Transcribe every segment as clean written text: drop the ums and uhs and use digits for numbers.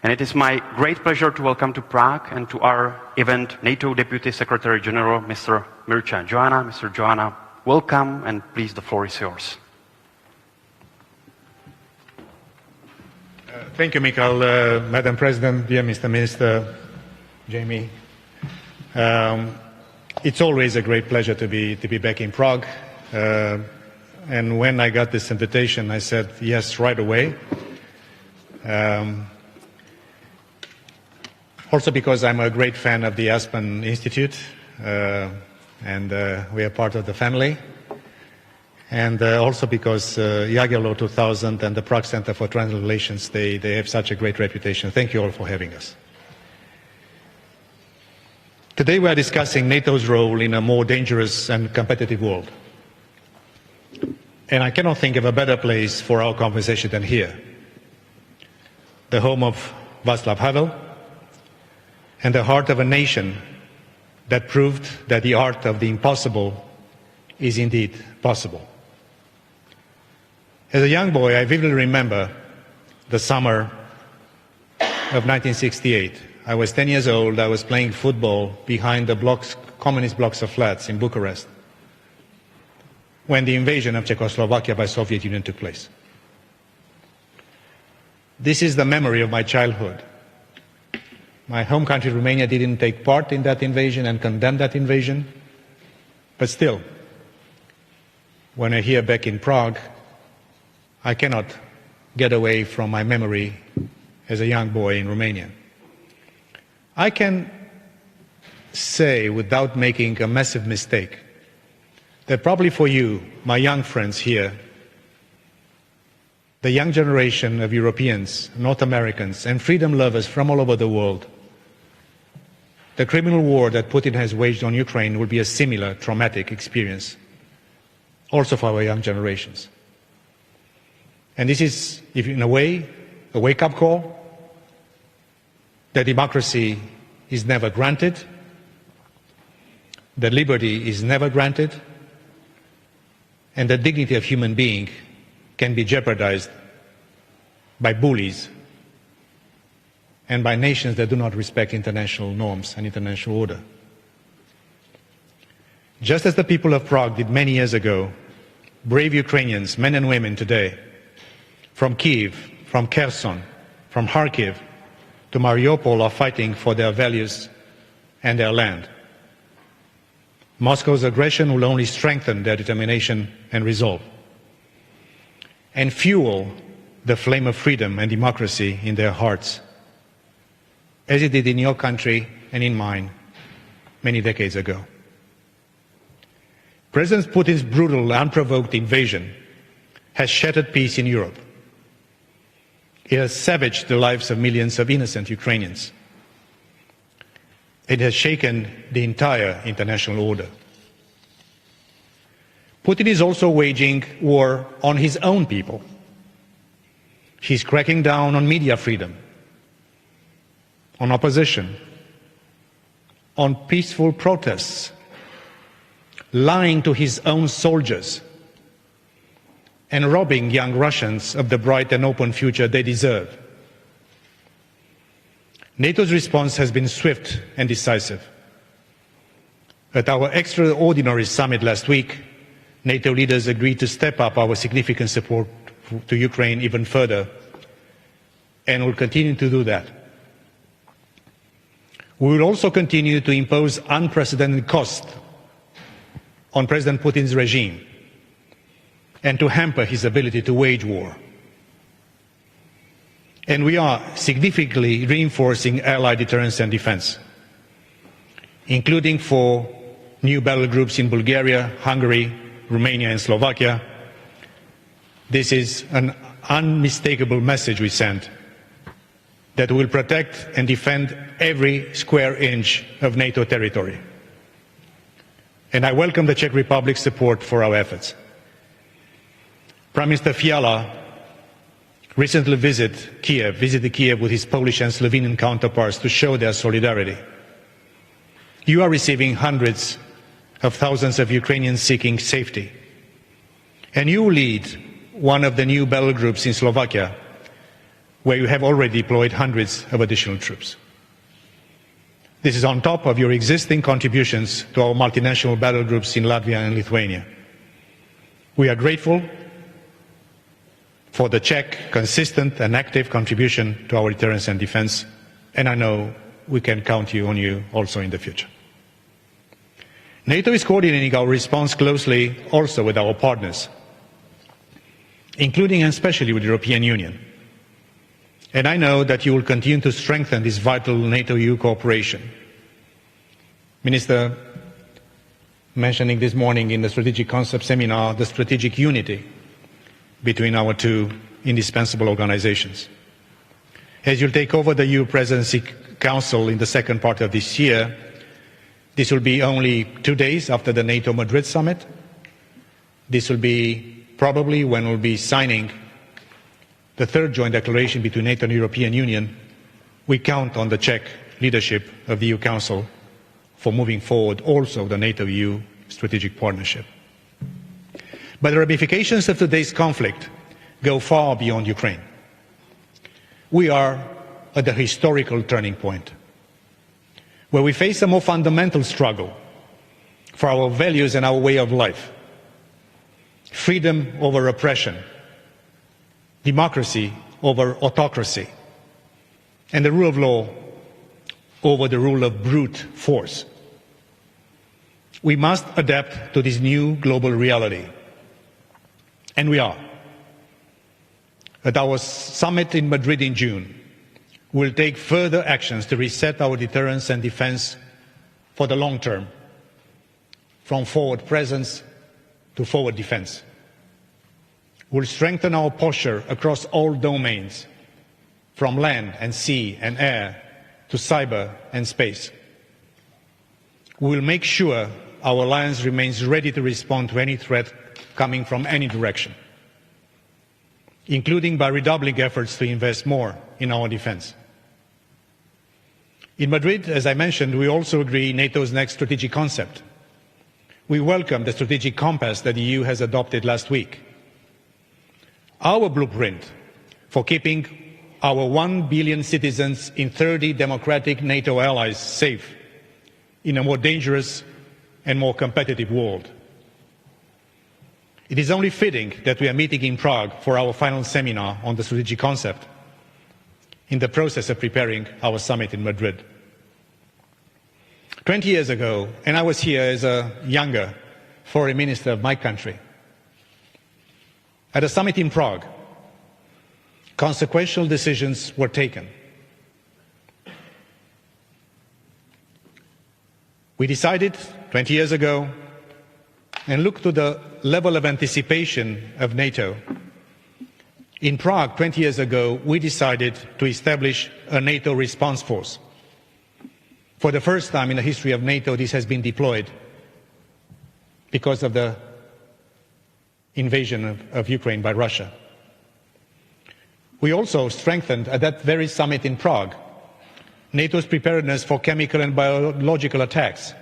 And it is my great pleasure to welcome to Prague and to our event NATO Deputy Secretary General, Mr. Mircea Joana. Mr. Joana, welcome, and please, the floor is yours. Thank you, Mikhail. Madam President, dear Mr. Minister, Jamie. It's always a great pleasure to be back in Prague. And when I got this invitation, I said yes right away. Also because I'm a great fan of the Aspen Institute, and we are part of the family. And also because Jagiellon 2000 and the Prague Center for Transatlantic Relations, they have such a great reputation. Thank you all for having us. Today we are discussing NATO's role in a more dangerous and competitive world. And I cannot think of a better place for our conversation than here, the home of Václav Havel, and the heart of a nation that proved that the art of the impossible is indeed possible. As a young boy, I vividly remember the summer of 1968. I was 10 years old. I was playing football behind the communist blocks of flats in Bucharest when the invasion of Czechoslovakia by Soviet Union took place. This is the memory of my childhood. My home country, Romania, didn't take part in that invasion and condemn that invasion. But still, when I hear back in Prague, I cannot get away from my memory as a young boy in Romania. I can say, without making a massive mistake, that probably for you, my young friends here, the young generation of Europeans, North Americans, and freedom lovers from all over the world, the criminal war that Putin has waged on Ukraine will be a similar traumatic experience, also for our young generations. And this is, in a way, a wake-up call that democracy is never granted, that liberty is never granted, and the dignity of human being can be jeopardized by bullies and by nations that do not respect international norms and international order. Just as the people of Prague did many years ago, brave Ukrainians, men and women today, from Kyiv, from Kherson, from Kharkiv to Mariupol, are fighting for their values and their land. Moscow's aggression will only strengthen their determination and resolve, and fuel the flame of freedom and democracy in their hearts, as it did in your country and in mine many decades ago. President Putin's brutal, unprovoked invasion has shattered peace in Europe. It has savaged the lives of millions of innocent Ukrainians. It has shaken the entire international order. Putin is also waging war on his own people. He's cracking down on media freedom, on opposition, on peaceful protests, lying to his own soldiers, and robbing young Russians of the bright and open future they deserve. NATO's response has been swift and decisive. At our extraordinary summit last week, NATO leaders agreed to step up our significant support to Ukraine even further, and will continue to do that. We will also continue to impose unprecedented costs on President Putin's regime and to hamper his ability to wage war. And we are significantly reinforcing allied deterrence and defense, including for new battle groups in Bulgaria, Hungary, Romania and Slovakia. This is an unmistakable message we send that will protect and defend every square inch of NATO territory. And I welcome the Czech Republic's support for our efforts. Prime Minister Fiala recently visited Kiev with his Polish and Slovenian counterparts to show their solidarity. You are receiving hundreds of thousands of Ukrainians seeking safety. And you lead one of the new battle groups in Slovakia, where you have already deployed hundreds of additional troops. This is on top of your existing contributions to our multinational battle groups in Latvia and Lithuania. We are grateful for the Czech consistent and active contribution to our deterrence and defense, and I know we can count on you also in the future. NATO is coordinating our response closely also with our partners, including and especially with the European Union. And I know that you will continue to strengthen this vital NATO-EU cooperation. Minister, mentioning this morning in the Strategic Concept Seminar, the strategic unity between our two indispensable organizations. As you take over the EU Presidency Council in the second part of this year, this will be only 2 days after the NATO Madrid summit. This will be probably when we'll be signing the third joint declaration between NATO and the European Union. We count on the Czech leadership of the EU Council for moving forward also the NATO-EU strategic partnership. But the ramifications of today's conflict go far beyond Ukraine. We are at a historical turning point, where we face a more fundamental struggle for our values and our way of life. Freedom over oppression, democracy over autocracy, and the rule of law over the rule of brute force. We must adapt to this new global reality, and we are. At our summit in Madrid in June, we'll take further actions to reset our deterrence and defense for the long term, from forward presence to forward defense. We'll strengthen our posture across all domains, from land and sea and air to cyber and space. We will make sure our alliance remains ready to respond to any threat coming from any direction, including by redoubling efforts to invest more in our defense. In Madrid, as I mentioned, we also agree NATO's next strategic concept. We welcome the strategic compass that the EU has adopted last week. Our blueprint for keeping our 1 billion citizens in 30 democratic NATO allies safe in a more dangerous and more competitive world. It is only fitting that we are meeting in Prague for our final seminar on the strategic concept in the process of preparing our summit in Madrid. 20 years ago, and I was here as a younger foreign minister of my country, at a summit in Prague, consequential decisions were taken. We decided 20 years ago, and look to the level of anticipation of NATO. In Prague, 20 years ago, we decided to establish a NATO response force. For the first time in the history of NATO, this has been deployed because of the invasion of Ukraine by Russia. We also strengthened, at that very summit in Prague, NATO's preparedness for chemical and biological attacks.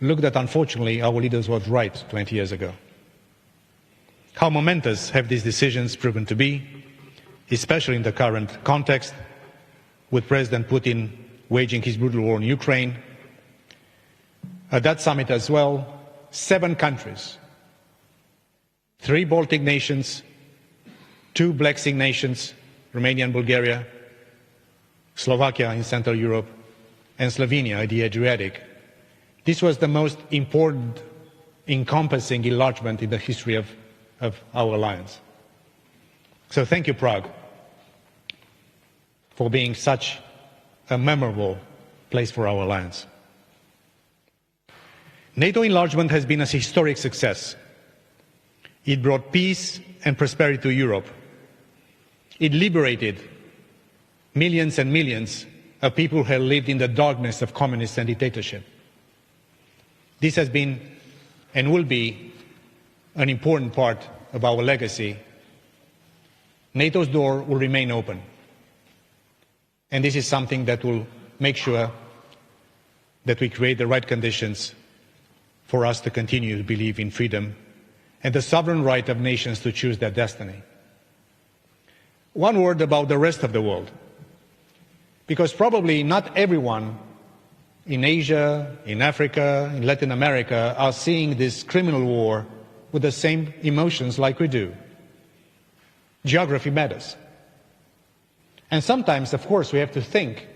Look that, unfortunately, our leaders were right 20 years ago. How momentous have these decisions proven to be, especially in the current context, with President Putin waging his brutal war in Ukraine. At that summit as well, 7 countries, 3 Baltic nations, 2 Black Sea nations, Romania and Bulgaria, Slovakia in Central Europe, and Slovenia at the Adriatic. This was the most important encompassing enlargement in the history of our alliance. So thank you, Prague, for being such a memorable place for our alliance. NATO enlargement has been a historic success. It brought peace and prosperity to Europe. It liberated millions and millions of people who had lived in the darkness of communist and dictatorship. This has been and will be an important part of our legacy. NATO's door will remain open. And this is something that will make sure that we create the right conditions for us to continue to believe in freedom and the sovereign right of nations to choose their destiny. One word about the rest of the world, because probably not everyone in Asia, in Africa, in Latin America are seeing this criminal war with the same emotions like we do. Geography matters. And sometimes, of course, we have to think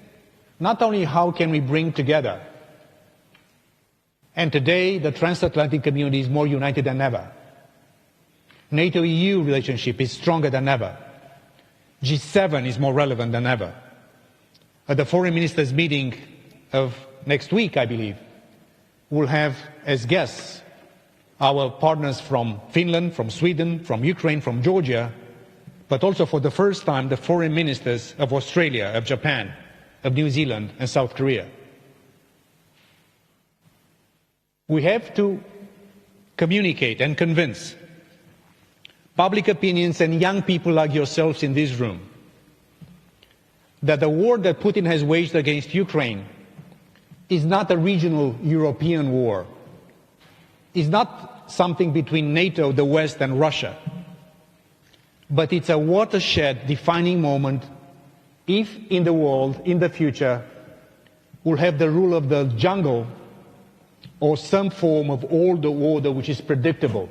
not only how can we bring together, and today the transatlantic community is more united than ever. NATO-EU relationship is stronger than ever. G7 is more relevant than ever. At the foreign ministers meeting of next week, I believe, we'll have as guests our partners from Finland, from Sweden, from Ukraine, from Georgia, but also for the first time the foreign ministers of Australia, of Japan, of New Zealand and South Korea. We have to communicate and convince public opinions and young people like yourselves in this room that the war that Putin has waged against Ukraine is not a regional European war, is not something between NATO, the West and Russia, but it's a watershed defining moment if in the world, in the future, we'll have the rule of the jungle or some form of order which is predictable.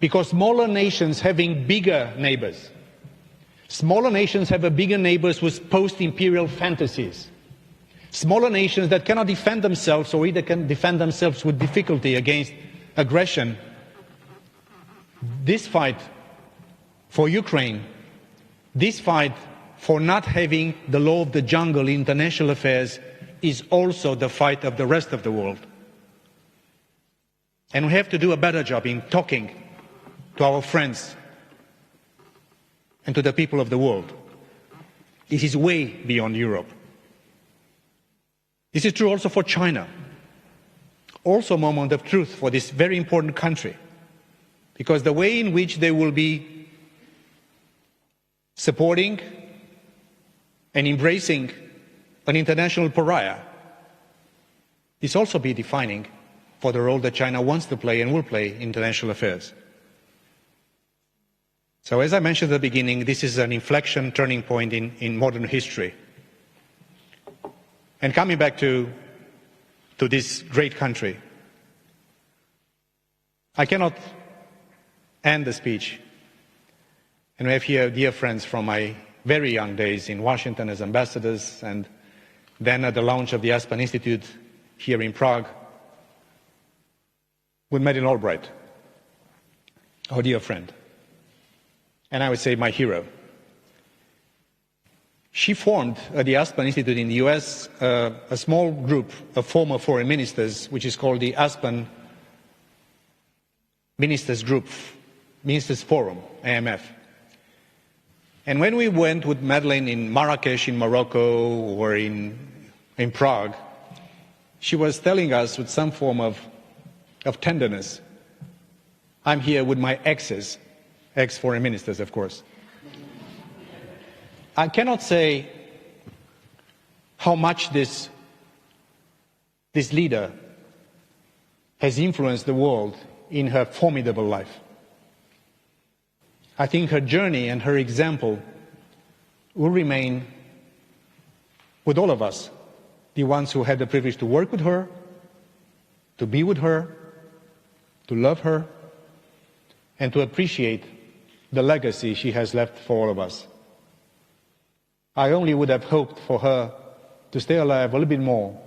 Because smaller nations having bigger neighbors, smaller nations have a bigger neighbors with post-imperial fantasies. Smaller nations that cannot defend themselves or either can defend themselves with difficulty against aggression. This fight for Ukraine, this fight for not having the law of the jungle in international affairs is also the fight of the rest of the world. And we have to do a better job in talking to our friends and to the people of the world. This is way beyond Europe. This is true also for China. Also a moment of truth for this very important country, because the way in which they will be supporting and embracing an international pariah is also be defining for the role that China wants to play and will play in international affairs. So as I mentioned at the beginning, this is an inflection, turning point in modern history. And coming back to this great country, I cannot end the speech, and we have here dear friends from my very young days in Washington as ambassadors, and then at the launch of the Aspen Institute here in Prague, with Madeleine Albright, our dear friend, and I would say my hero. She formed at the Aspen Institute in the US a small group of former foreign ministers, which is called the Aspen Ministers Group, Ministers Forum, AMF. And when we went with Madeleine in Marrakesh in Morocco or in Prague, she was telling us with some form of tenderness, I'm here with my exes, ex-foreign ministers, of course. I cannot say how much this leader has influenced the world in her formidable life. I think her journey and her example will remain with all of us, the ones who had the privilege to work with her, to be with her, to love her, and to appreciate the legacy she has left for all of us. I only would have hoped for her to stay alive a little bit more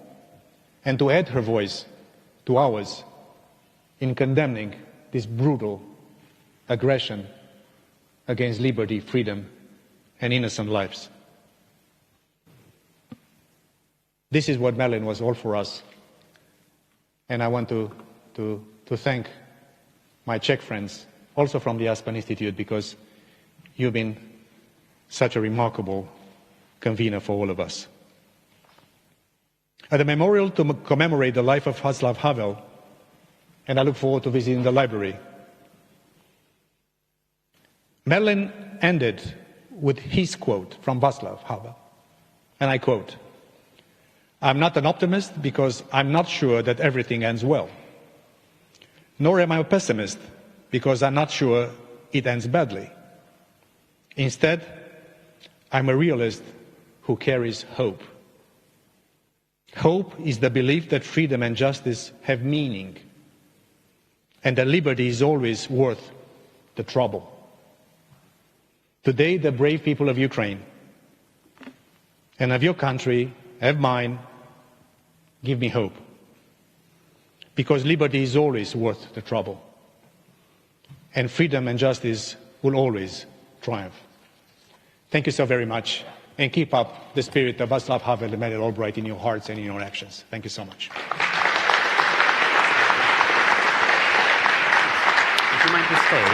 and to add her voice to ours in condemning this brutal aggression against liberty, freedom, and innocent lives. This is what Madeleine was all for us. And I want to thank my Czech friends, also from the Aspen Institute, because you've been such a remarkable convener for all of us. At the memorial to commemorate the life of Václav Havel, and I look forward to visiting the library, Madeleine ended with his quote from Václav Havel, and I quote, "I'm not an optimist because I'm not sure that everything ends well. Nor am I a pessimist because I'm not sure it ends badly. Instead, I'm a realist who carries hope. Hope is the belief that freedom and justice have meaning, and that liberty is always worth the trouble. Today, the brave people of Ukraine and of your country, of mine, give me hope. Because liberty is always worth the trouble. And freedom and justice will always triumph. Thank you so very much. And keep up the spirit of Václav Havel and Madeleine Albright in your hearts and in your actions. Thank you so much. Would you mind to stay?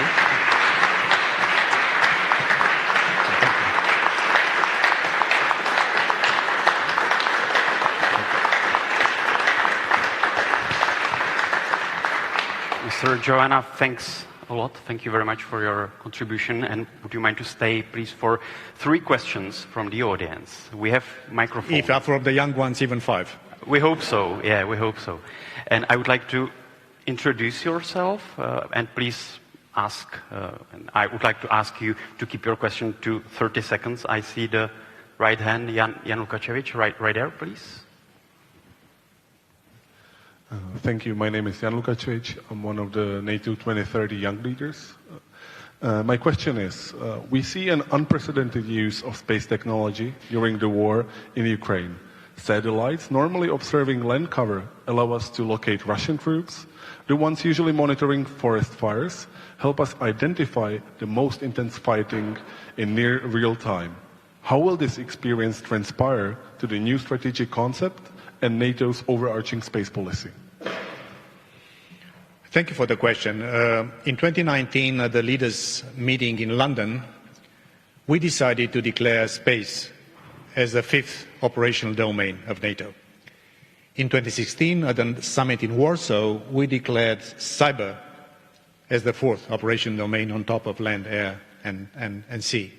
Mr. Joanna, thanks a lot. Thank you very much for your contribution. And would you mind to stay, please, for 3 questions from the audience? We have microphones. If from the young ones, even 5. We hope so. Yeah, we hope so. And I would like to introduce yourself, and please ask. And I would like to ask you to keep your question to 30 seconds. I see the right hand, Jan Lukačević, right there, please. Thank you. My name is Jan Lukačević. I'm one of the NATO 2030 young leaders. My question is, we see an unprecedented use of space technology during the war in Ukraine. Satellites, normally observing land cover, allow us to locate Russian troops. The ones usually monitoring forest fires help us identify the most intense fighting in near real time. How will this experience transpire to the new strategic concept and NATO's overarching space policy? Thank you for the question. In 2019, at the leaders' meeting in London, we decided to declare space as the 5th operational domain of NATO. In 2016, at the summit in Warsaw, we declared cyber as the 4th operational domain on top of land, air, and sea.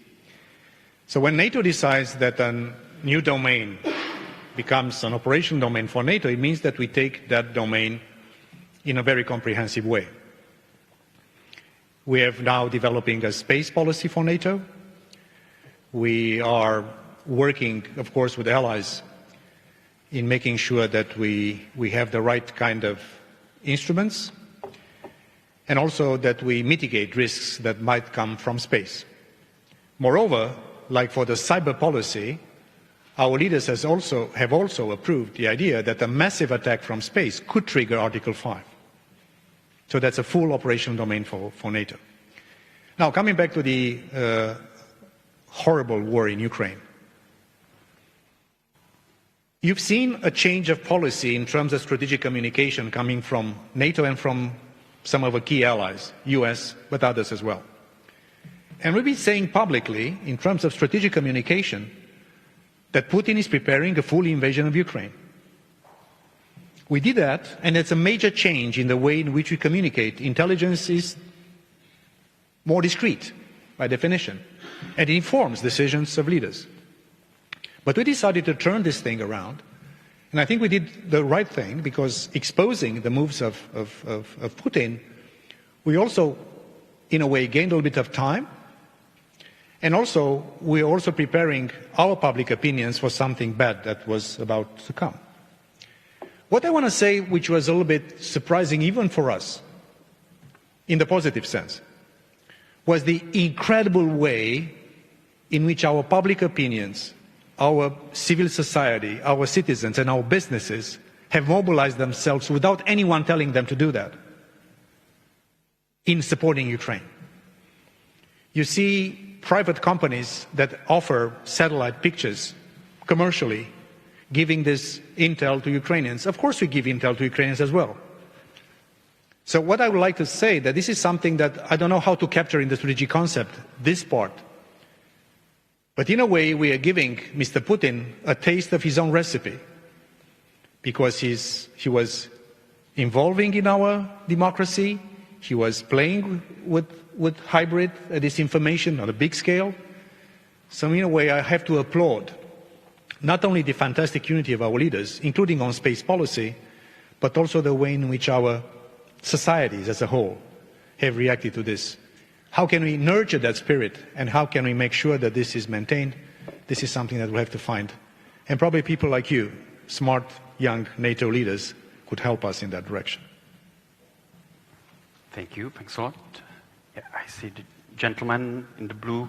So when NATO decides that a new domain becomes an operational domain for NATO, it means that we take that domain in a very comprehensive way. We are now developing a space policy for NATO. We are working, of course, with allies in making sure that we have the right kind of instruments, and also that we mitigate risks that might come from space. Moreover, like for the cyber policy, our leaders have also approved the idea that a massive attack from space could trigger Article 5. So that's a full operational domain for NATO. Now, coming back to the horrible war in Ukraine. You've seen a change of policy in terms of strategic communication coming from NATO and from some of our key allies, US, but others as well. And we've been saying publicly, in terms of strategic communication, that Putin is preparing a full invasion of Ukraine. We did that, and it's a major change in the way in which we communicate. Intelligence is more discreet, by definition, and it informs decisions of leaders. But we decided to turn this thing around, and I think we did the right thing, because exposing the moves of Putin, we also, in a way, gained a little bit of time, and also we're also preparing our public opinions for something bad that was about to come. What I want to say, which was a little bit surprising even for us, in the positive sense, was the incredible way in which our public opinions, our civil society, our citizens and our businesses have mobilized themselves without anyone telling them to do that in supporting Ukraine. You see private companies that offer satellite pictures commercially, giving this intel to Ukrainians. Of course we give intel to Ukrainians as well. So what I would like to say, that this is something that I don't know how to capture in the strategic concept, this part. But in a way we are giving Mr. Putin a taste of his own recipe, because he was involving in our democracy, he was playing with hybrid disinformation on a big scale. So in a way I have to applaud not only the fantastic unity of our leaders, including on space policy, but also the way in which our societies as a whole have reacted to this How can we nurture that spirit, and how can we make sure that this is maintained? This is something that we'll have to find. And probably people like you, smart, young NATO leaders, could help us in that direction. Thank you. Thanks a lot. Yeah, I see the gentleman in the blue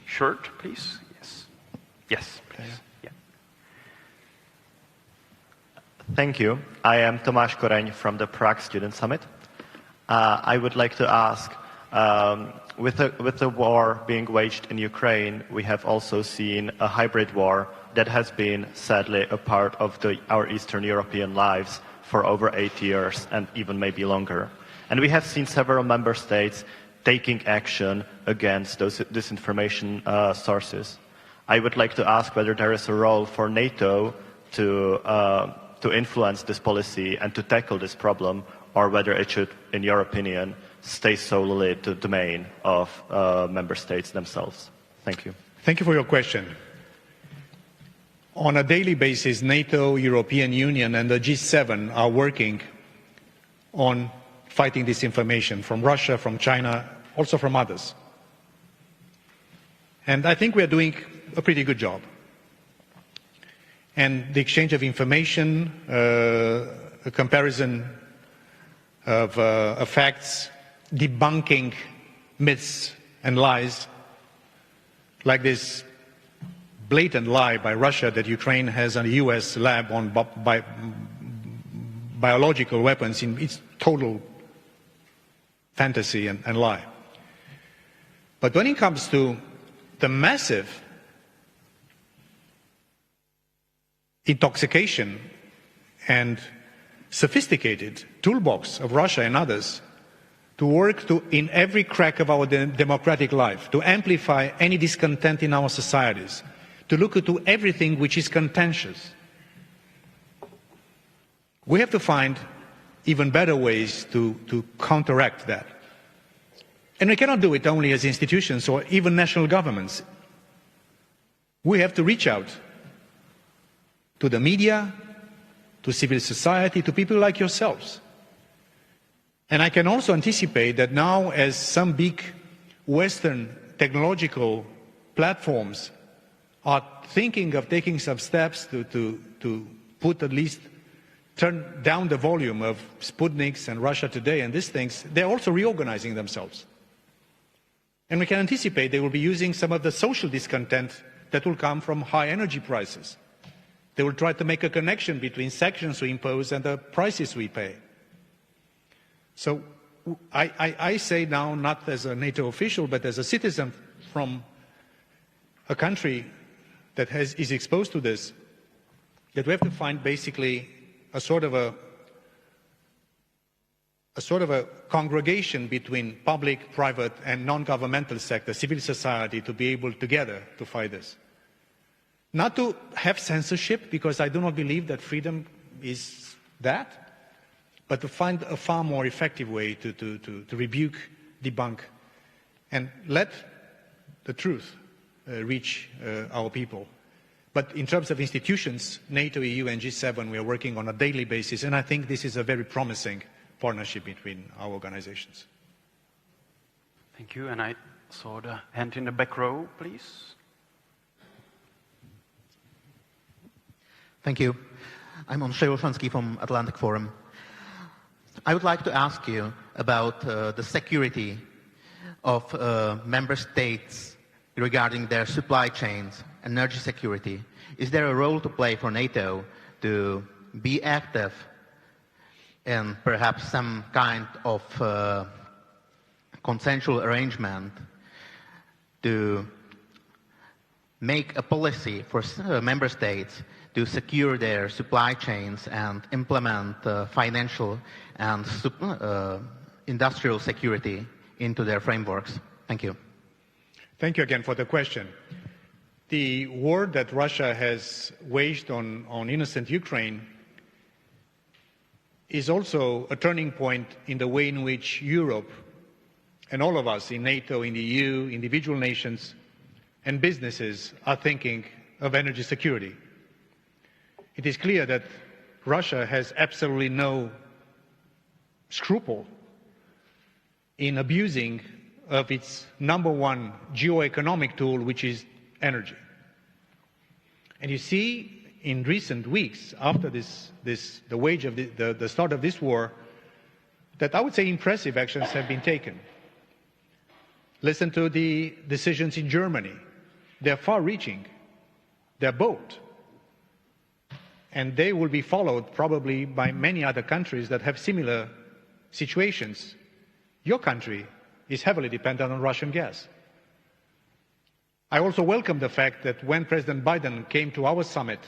shirt, please. Yes. Yes, please. Yeah. Thank you. I am Tomáš Koreň from the Prague Student Summit. I would like to ask, with the war being waged in Ukraine, we have also seen a hybrid war that has been sadly a part of our Eastern European lives for over 8 years and even maybe longer. And we have seen several member states taking action against those disinformation sources. I would like to ask whether there is a role for NATO to influence this policy and to tackle this problem, or whether it should, in your opinion, stay solely to the domain of member states themselves. Thank you. Thank you for your question. On a daily basis, NATO, European Union, and the G7 are working on fighting disinformation from Russia, from China, also from others. And I think we are doing a pretty good job. And the exchange of information, a comparison of facts, debunking myths and lies, like this blatant lie by Russia that Ukraine has a US lab on biological weapons, in its total fantasy and lie. But when it comes to the massive intoxication and sophisticated toolbox of Russia and others to work in every crack of our democratic life, to amplify any discontent in our societies, to look into everything which is contentious, we have to find even better ways to counteract that. And we cannot do it only as institutions or even national governments. We have to reach out to the media, to civil society, to people like yourselves. And I can also anticipate that now, as some big Western technological platforms are thinking of taking some steps to put, at least turn down the volume of Sputniks and Russia Today and these things, they're also reorganizing themselves. And we can anticipate they will be using some of the social discontent that will come from high energy prices. They will try to make a connection between sanctions we impose and the prices we pay. So I say now, not as a NATO official, but as a citizen from a country that is exposed to this, that we have to find basically a sort of a congregation between public, private, and non-governmental sector, civil society, to be able together to fight this. Not to have censorship, because I do not believe that freedom is that, but to find a far more effective way to rebuke, debunk, and let the truth reach our people. But in terms of institutions, NATO, EU, and G7, we are working on a daily basis, and I think this is a very promising partnership between our organizations. Thank you, and I saw the hand in the back row, please. Thank you. I'm Ondřej Olšanský from Atlantic Forum. I would like to ask you about the security of member states regarding their supply chains, energy security. Is there a role to play for NATO to be active in perhaps some kind of consensual arrangement to make a policy for member states to secure their supply chains and implement financial and industrial security into their frameworks? Thank you. Thank you again for the question. The war that Russia has waged on innocent Ukraine is also a turning point in the way in which Europe and all of us in NATO, in the EU, individual nations and businesses are thinking of energy security. It is clear that Russia has absolutely no scruple in abusing of its number one geoeconomic tool, which is energy. And you see in recent weeks, after the start of this war, that I would say impressive actions have been taken. Listen to the decisions in Germany. They're far-reaching. They're bold. And they will be followed probably by many other countries that have similar situations. Your country is heavily dependent on Russian gas. I also welcome the fact that when President Biden came to our summit,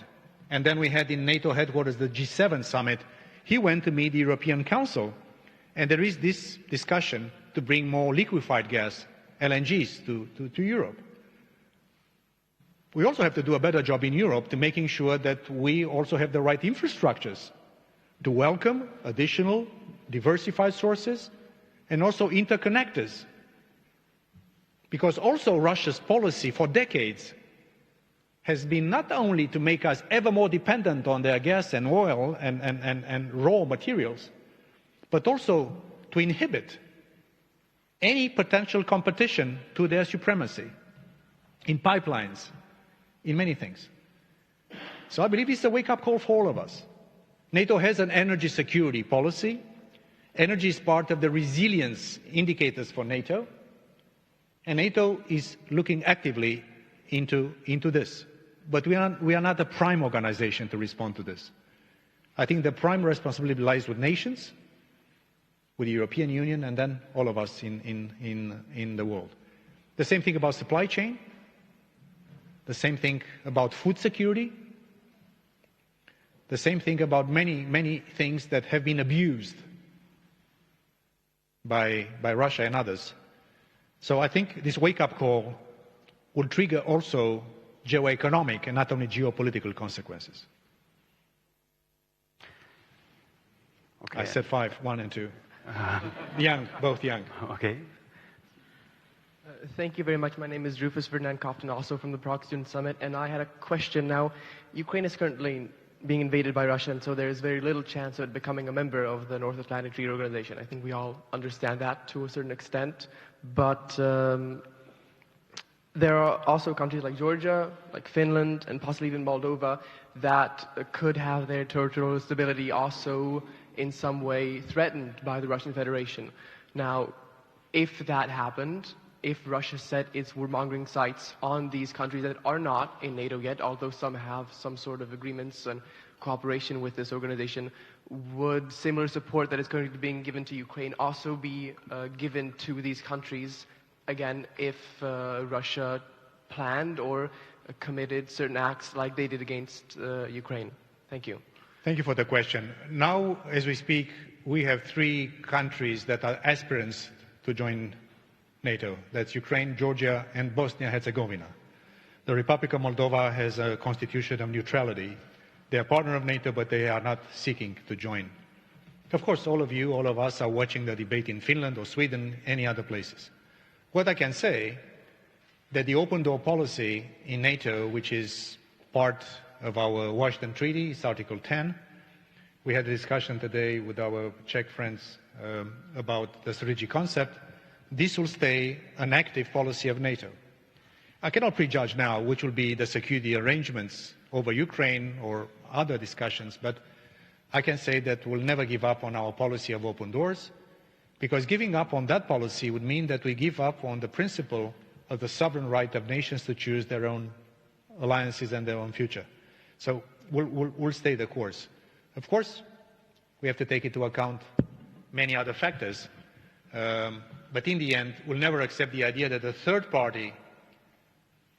and then we had in NATO headquarters the G7 summit, he went to meet the European Council, and there is this discussion to bring more liquefied gas, LNGs, to Europe. We also have to do a better job in Europe to making sure that we also have the right infrastructures to welcome additional diversified sources and also interconnectors. Because also Russia's policy for decades has been not only to make us ever more dependent on their gas and oil and raw materials, but also to inhibit any potential competition to their supremacy in pipelines, in many things. So I believe it's a wake-up call for all of us. NATO has an energy security policy. Energy is part of the resilience indicators for NATO, and NATO is looking actively into this. But we are not a prime organization to respond to this. I think the prime responsibility lies with nations, with the European Union, and then all of us in the world. The same thing about supply chain, the same thing about food security, the same thing about many things that have been abused by Russia and others. So I think this wake-up call will trigger also geoeconomic and not only geopolitical consequences. Okay. I said 5, 1 and 2. Young, both young. Okay. Thank you very much. My name is Rufus Ferdinand Kofton, also from the Prague Student Summit, and I had a question. Now, Ukraine is currently being invaded by Russia, and so there is very little chance of it becoming a member of the North Atlantic Treaty Organization. I think we all understand that to a certain extent, but there are also countries like Georgia, like Finland, and possibly even Moldova that could have their territorial stability also in some way threatened by the Russian Federation. Now, if that happened, if Russia set its warmongering sights on these countries that are not in NATO yet, although some have some sort of agreements and cooperation with this organization, would similar support that is currently being given to Ukraine also be given to these countries, again, if Russia planned or committed certain acts like they did against Ukraine? Thank you. Thank you for the question. Now, as we speak, we have 3 countries that are aspirants to join NATO. That's Ukraine, Georgia, and Bosnia-Herzegovina. The Republic of Moldova has a constitution of neutrality. They are a partner of NATO, but they are not seeking to join. Of course, all of you, all of us are watching the debate in Finland or Sweden, any other places. What I can say, that the open door policy in NATO, which is part of our Washington Treaty, it's Article 10. We had a discussion today with our Czech friends about the strategic concept. This will stay an active policy of NATO. I cannot prejudge now which will be the security arrangements over Ukraine or other discussions, but I can say that we'll never give up on our policy of open doors, because giving up on that policy would mean that we give up on the principle of the sovereign right of nations to choose their own alliances and their own future. So we'll stay the course. Of course, we have to take into account many other factors, but in the end, we'll never accept the idea that a third party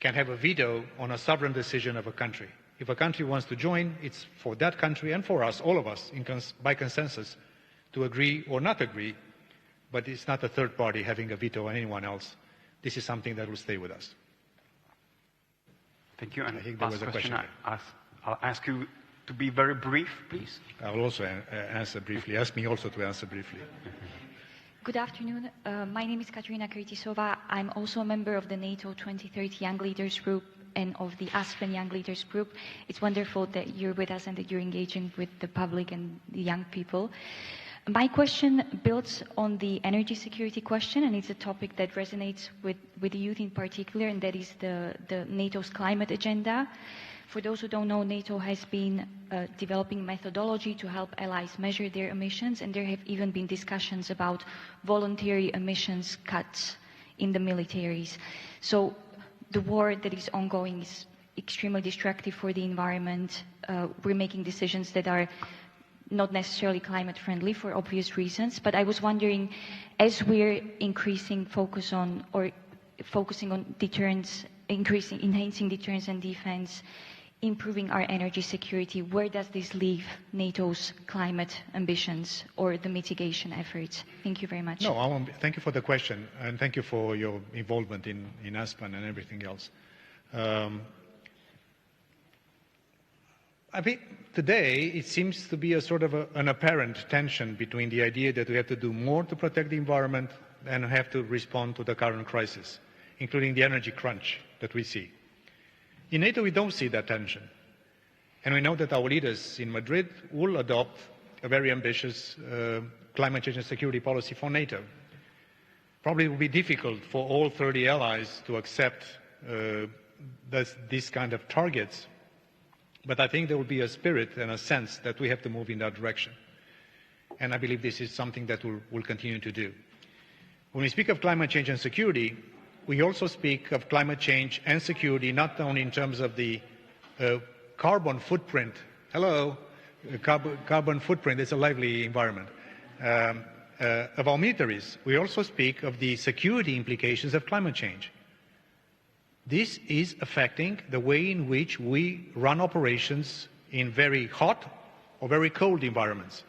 can have a veto on a sovereign decision of a country. If a country wants to join, it's for that country and for us, all of us, by consensus, to agree or not agree, but it's not a third party having a veto on anyone else. This is something that will stay with us. Thank you. And I think there was a question. I'll ask you to be very brief, please. I will also answer briefly. Ask me also to answer briefly. Good afternoon. My name is Katerina Kritisova. I'm also a member of the NATO 2030 Young Leaders Group and of the Aspen Young Leaders Group. It's wonderful that you're with us and that you're engaging with the public and the young people. My question builds on the energy security question, and it's a topic that resonates with the youth in particular, and that is the NATO's climate agenda. For those who don't know, NATO has been developing methodology to help allies measure their emissions, and there have even been discussions about voluntary emissions cuts in the militaries. So the war that is ongoing is extremely destructive for the environment. We're making decisions that are not necessarily climate friendly for obvious reasons, but I was wondering, as we're focusing on deterrence, enhancing deterrence and defense, improving our energy security, where does this leave NATO's climate ambitions or the mitigation efforts? Thank you very much. No, thank you for the question, and thank you for your involvement in Aspen and everything else. I think today it seems to be a sort of an apparent tension between the idea that we have to do more to protect the environment and have to respond to the current crisis, including the energy crunch that we see. In NATO, we don't see that tension. And we know that our leaders in Madrid will adopt a very ambitious climate change and security policy for NATO. Probably it will be difficult for all 30 allies to accept this kind of targets, but I think there will be a spirit and a sense that we have to move in that direction. And I believe this is something that we'll continue to do. When we speak of climate change and security, we also speak of climate change and security not only in terms of the carbon footprint. Hello, carbon footprint is a lively environment of our militaries. We also speak of the security implications of climate change. This is affecting the way in which we run operations in very hot or very cold environments.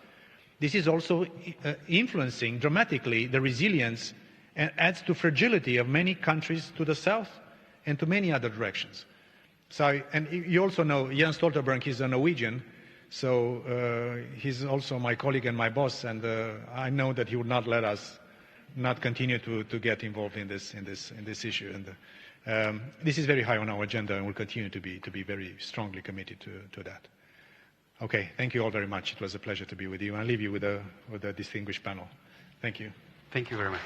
This is also influencing dramatically the resilience and adds to fragility of many countries to the south and to many other directions. So, and you also know Jens Stoltenberg is a Norwegian, so he's also my colleague and my boss, and I know that he would not let us not continue to get involved in this issue. And this is very high on our agenda, and we'll continue to be very strongly committed to that. Okay, thank you all very much. It was a pleasure to be with you. I'll leave you with a distinguished panel. Thank you. Thank you very much.